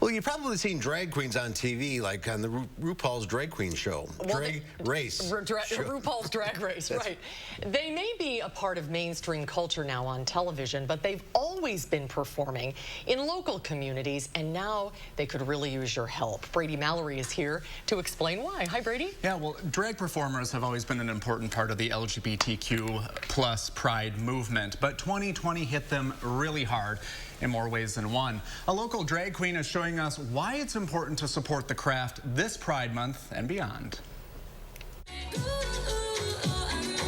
Well, you've probably seen drag queens on TV, like on the RuPaul's Drag Queen show. RuPaul's Drag Race, right. They may be a part of mainstream culture now on television, but they've always been performing in local communities, and now they could really use your help. Brady Mallory is here to explain why. Hi, Brady. Yeah, well, drag performers have always been an important part of the LGBTQ plus pride movement, but 2020 hit them really hard in more ways than one. A local drag queen is showing us why it's important to support the craft this Pride Month and beyond.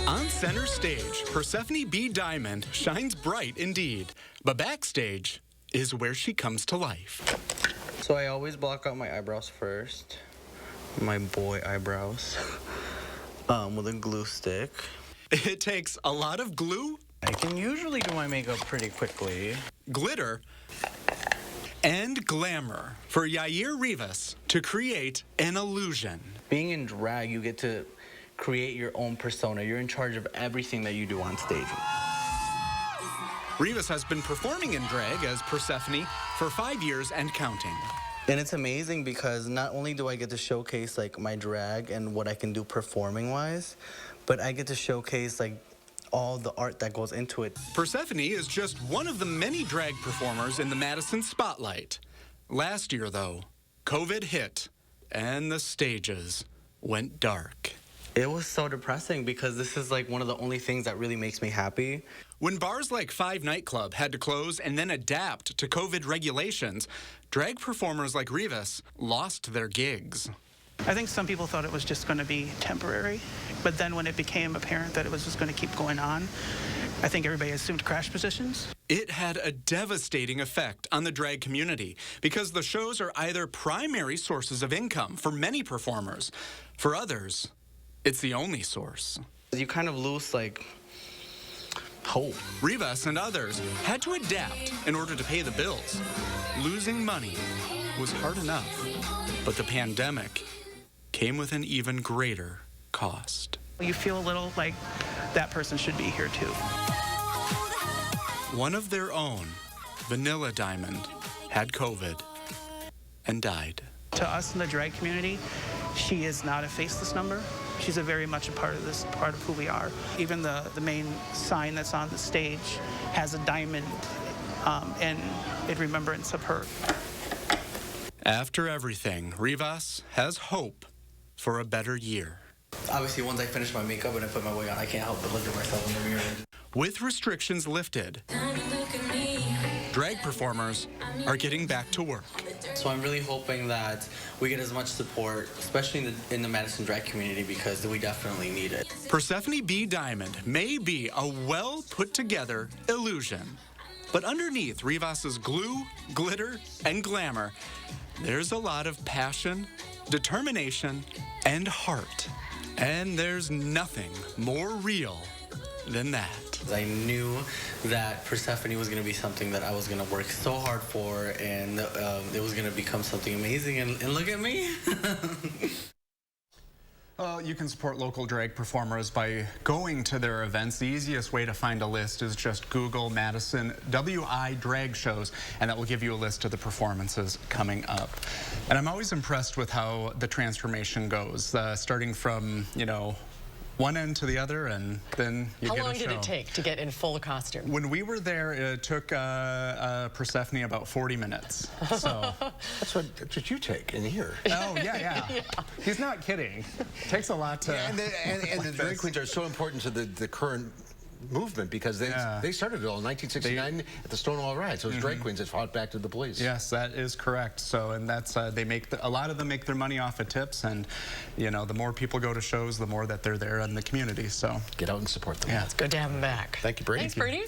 On center stage, Persephone B. Diamond shines bright indeed, but backstage is where she comes to life. So I always block out my eyebrows first, my boy eyebrows, with a glue stick. It takes a lot of glue. I can usually do my makeup pretty quickly. Glitter and glamour for Yair Rivas to create an illusion. Being in drag, you get to create your own persona. You're in charge of everything that you do on stage. Rivas has been performing in drag as Persephone for 5 years and counting. And it's amazing because not only do I get to showcase like my drag and what I can do performing wise, but I get to showcase like all the art that goes into it. Persephone is just one of the many drag performers in the Madison spotlight. Last year, though, COVID hit and the stages went dark. It was so depressing because this is like one of the only things that really makes me happy. When bars like Five Nightclub had to close and then adapt to COVID regulations, drag performers like Rivas lost their gigs. I think some people thought it was just going to be temporary, but then when it became apparent that it was just going to keep going on, I think everybody assumed crash positions. It had a devastating effect on the drag community because the shows are either primary sources of income for many performers. For others, it's the only source. You kind of lose like hope. Rivas and others had to adapt in order to pay the bills. Losing money was hard enough, but the pandemic came with an even greater cost. You feel a little like that person should be here too. One of their own, Vanilla Diamond, had COVID and died. To us in the drag community, she is not a faceless number. She's very much a part of this, part of who we are. Even the main sign that's on the stage has a diamond in remembrance of her. After everything, Rivas has hope for a better year. Obviously, once I finish my makeup and I put my wig on, I can't help but look at myself in the mirror. With restrictions lifted, drag performers are getting back to work. So I'm really hoping that we get as much support, especially in the Madison drag community, because we definitely need it. Persephone B. Diamond may be a well-put-together illusion, but underneath Rivas's glue, glitter, and glamour, there's a lot of passion, determination, and heart. And there's nothing more real than that. I knew that Persephone was going to be something that I was going to work so hard for, and it was going to become something amazing, and look at me. Well, you can support local drag performers by going to their events. The easiest way to find a list is just Google Madison WI drag shows, and that will give you a list of the performances coming up. And I'm always impressed with how the transformation goes, starting from, you know, one end to the other, and then you get a show. How long did it take to get in full costume? When we were there, it took Persephone about 40 minutes. So That's what you take in here. oh yeah. He's not kidding. It takes a lot to. Yeah, and the drag queens are so important to the current movement because they started it all in 1969 at the Stonewall Riots. So it was drag queens that fought back to the police. Yes, that is correct. So, and that's they make a lot of them make their money off of tips, and you know, the more people go to shows, the more that they're there in the community. So get out and support them. Yeah, it's good to have them back. Thank you, Brady. Thanks, Brady.